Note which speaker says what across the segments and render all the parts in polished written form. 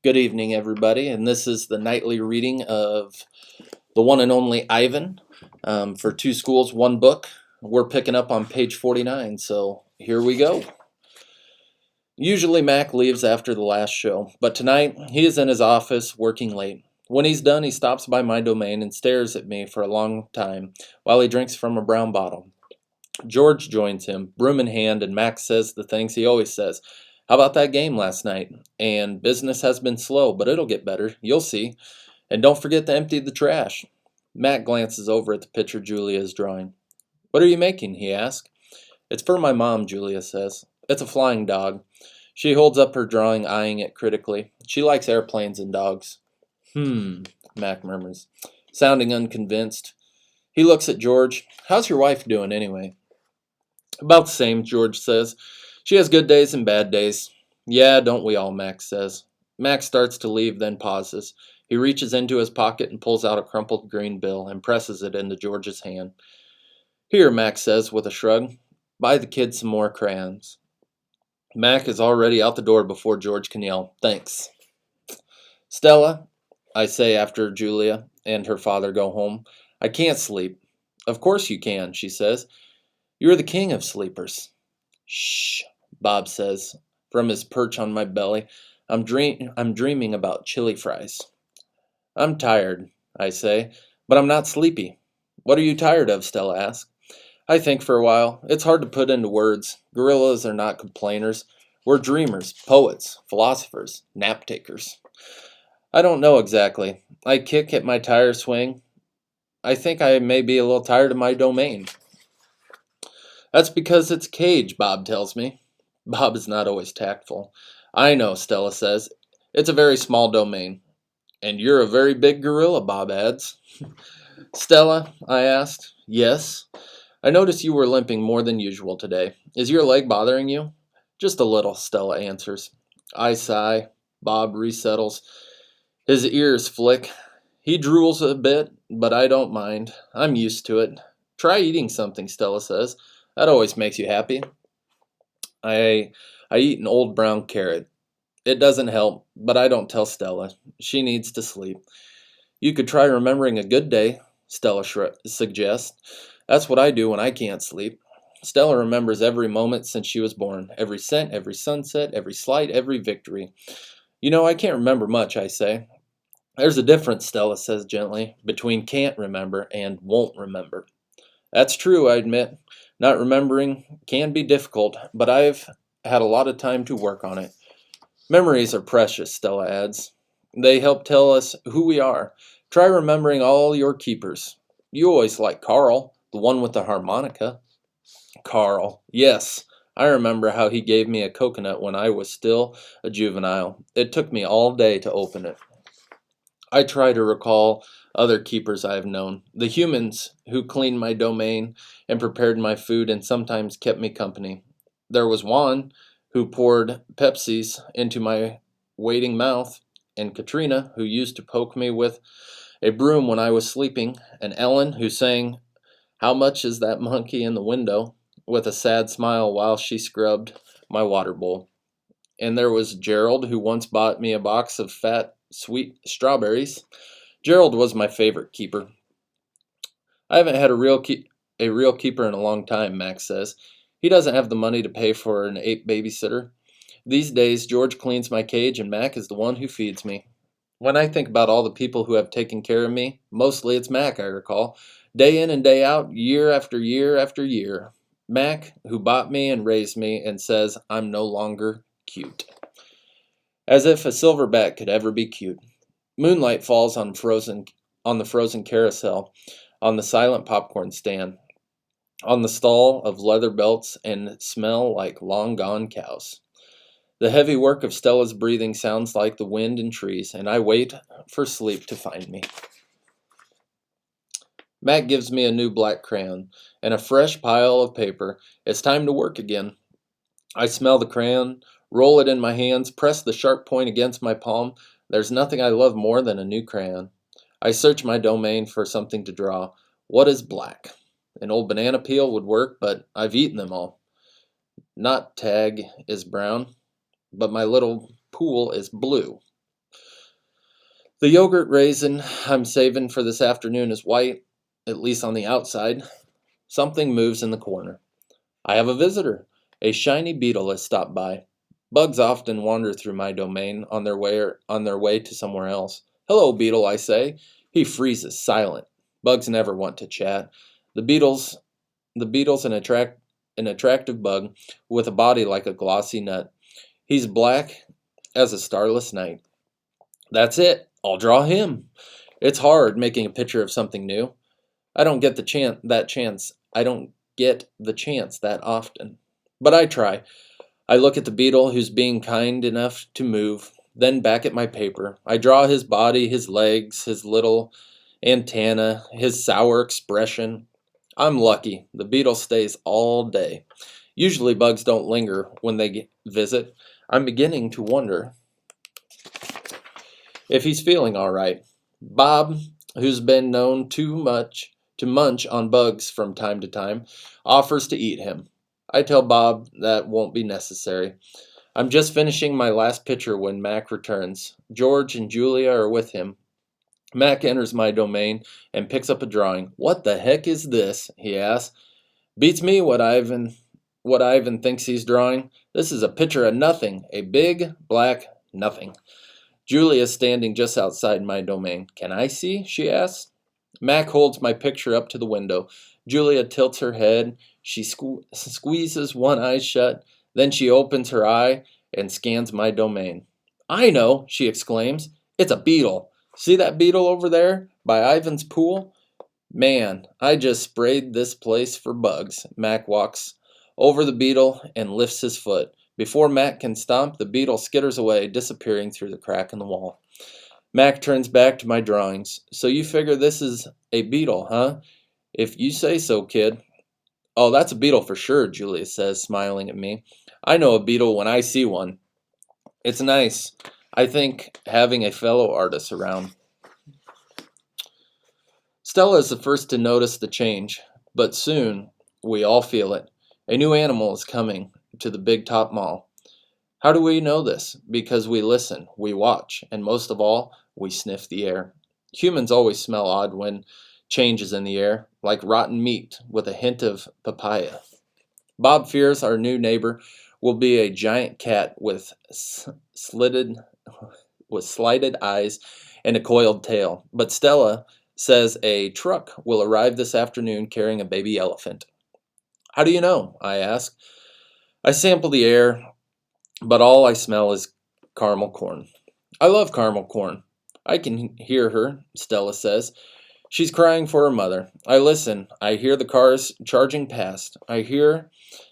Speaker 1: Good evening, everybody, and this is the nightly reading of the one and only Ivan for Two Schools, One Book. We're picking up on page 49, so here we go. Usually Mac leaves after the last show, but tonight he is in his office working late. When he's done, he stops by my domain and stares at me for a long time while he drinks from a brown bottle. George joins him, broom in hand, and Max says the things he always says. How about that game last night? And business has been slow, but it'll get better. You'll see. And don't forget to empty the trash. Matt glances over at the picture Julia is drawing. What are you making? He asks. It's for my mom, Julia says. It's a flying dog. She holds up her drawing, eyeing it critically. She likes airplanes and dogs. Mac murmurs, sounding unconvinced. He looks at George. How's your wife doing anyway? About the same, George says. She has good days and bad days. Yeah, don't we all, Max says. Max starts to leave, then pauses. He reaches into his pocket and pulls out a crumpled green bill and presses it into George's hand. Here, Max says with a shrug. Buy the kid some more crayons. Mac is already out the door before George can yell, Thanks. Stella, I say after Julia and her father go home, I can't sleep. Of course you can, she says. You're the king of sleepers. Shh, Bob says, from his perch on my belly. I'm dreaming about chili fries. I'm tired, I say, but I'm not sleepy. What are you tired of? Stella asks. I think for a while. It's hard to put into words. Gorillas are not complainers. We're dreamers, poets, philosophers, nap takers. I don't know exactly. I kick at my tire swing. I think I may be a little tired of my domain. That's because it's a cage, Bob tells me. Bob is not always tactful. I know, Stella says. It's a very small domain. And you're a very big gorilla, Bob adds. Stella, I asked. Yes. I noticed you were limping more than usual today. Is your leg bothering you? Just a little, Stella answers. I sigh. Bob resettles. His ears flick. He drools a bit, but I don't mind. I'm used to it. Try eating something, Stella says. That always makes you happy. I eat an old brown carrot. It doesn't help, but I don't tell Stella. She needs to sleep. You could try remembering a good day, Stella suggests. That's what I do when I can't sleep. Stella remembers every moment since she was born, every scent, every sunset, every slight, every victory. You know, I can't remember much, I say. There's a difference, Stella says gently, between can't remember and won't remember. That's true, I admit. Not remembering can be difficult, but I've had a lot of time to work on it. Memories are precious, Stella adds. They help tell us who we are. Try remembering all your keepers. You always liked Carl, the one with the harmonica. Carl, yes. I remember how he gave me a coconut when I was still a juvenile. It took me all day to open it. I try to recall other keepers I have known, the humans who cleaned my domain and prepared my food and sometimes kept me company. There was Juan, who poured Pepsis into my waiting mouth, and Katrina, who used to poke me with a broom when I was sleeping, and Ellen, who sang, How much is that monkey in the window, with a sad smile while she scrubbed my water bowl. And there was Gerald, who once bought me a box of fat, sweet strawberries. Gerald was my favorite keeper. I haven't had a real keeper in a long time, Max says. He doesn't have the money to pay for an ape babysitter. These days, George cleans my cage and Mac is the one who feeds me. When I think about all the people who have taken care of me, mostly it's Mac, I recall, day in and day out, year after year after year. Mac, who bought me and raised me and says I'm no longer cute. As if a silverback could ever be cute. Moonlight falls on the frozen carousel, on the silent popcorn stand, on the stall of leather belts and smell like long-gone cows. The heavy work of Stella's breathing sounds like the wind in trees, and I wait for sleep to find me. Matt gives me a new black crayon and a fresh pile of paper. It's time to work again. I smell the crayon, roll it in my hands, press the sharp point against my palm. There's nothing I love more than a new crayon. I search my domain for something to draw. What is black? An old banana peel would work, but I've eaten them all. Not tag is brown, but my little pool is blue. The yogurt raisin I'm saving for this afternoon is white, at least on the outside. Something moves in the corner. I have a visitor. A shiny beetle has stopped by. Bugs often wander through my domain on their way to somewhere else. Hello, beetle, I say. He freezes, silent. Bugs never want to chat. The beetle's the beetle's an attractive bug with a body like a glossy nut. He's black as a starless night. That's it. I'll draw him. It's hard making a picture of something new. I don't get the chance. I don't get the chance that often. But I try. I look at the beetle who's being kind enough to move, then back at my paper. I draw his body, his legs, his little antenna, his sour expression. I'm lucky. The beetle stays all day. Usually bugs don't linger when they visit. I'm beginning to wonder if he's feeling all right. Bob, who's been known to munch on bugs from time to time, offers to eat him. I tell Bob that won't be necessary. I'm just finishing my last picture when Mac returns. George and Julia are with him. Mac enters my domain and picks up a drawing. What the heck is this? He asks. Beats me what Ivan thinks he's drawing. This is a picture of nothing, a big black nothing. Julia is standing just outside my domain. Can I see? She asks. Mac holds my picture up to the window. Julia tilts her head. She squeezes one eye shut. Then she opens her eye and scans my domain. I know, she exclaims. It's a beetle. See that beetle over there by Ivan's pool? Man, I just sprayed this place for bugs. Mac walks over the beetle and lifts his foot. Before Mac can stomp, the beetle skitters away, disappearing through the crack in the wall. Mac turns back to my drawings. So you figure this is a beetle, huh? If you say so, kid. Oh, that's a beetle for sure, Julia says, smiling at me. I know a beetle when I see one. It's nice, I think, having a fellow artist around. Stella is the first to notice the change, but soon we all feel it. A new animal is coming to the Big Top Mall. How do we know this? Because we listen, we watch, and most of all, we sniff the air. Humans always smell odd when change is in the air, like rotten meat with a hint of papaya. Bob fears our new neighbor will be a giant cat with slitted eyes and a coiled tail, but Stella says a truck will arrive this afternoon carrying a baby elephant. How do you know? I ask. I sample the air, but all I smell is caramel corn. I love caramel corn. I can hear her, Stella says. She's crying for her mother. I listen. I hear the cars charging past. I hear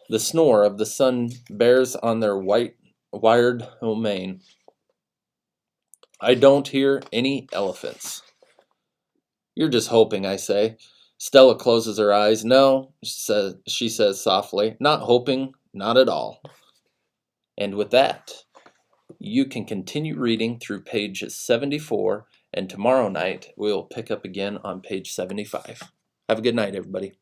Speaker 1: the snore of the sun bears on their wired domain. I don't hear any elephants. You're just hoping, I say. Stella closes her eyes. No, she says softly. Not hoping, not at all. And with that, you can continue reading through pages 74, and tomorrow night we'll pick up again on page 75. Have a good night, everybody.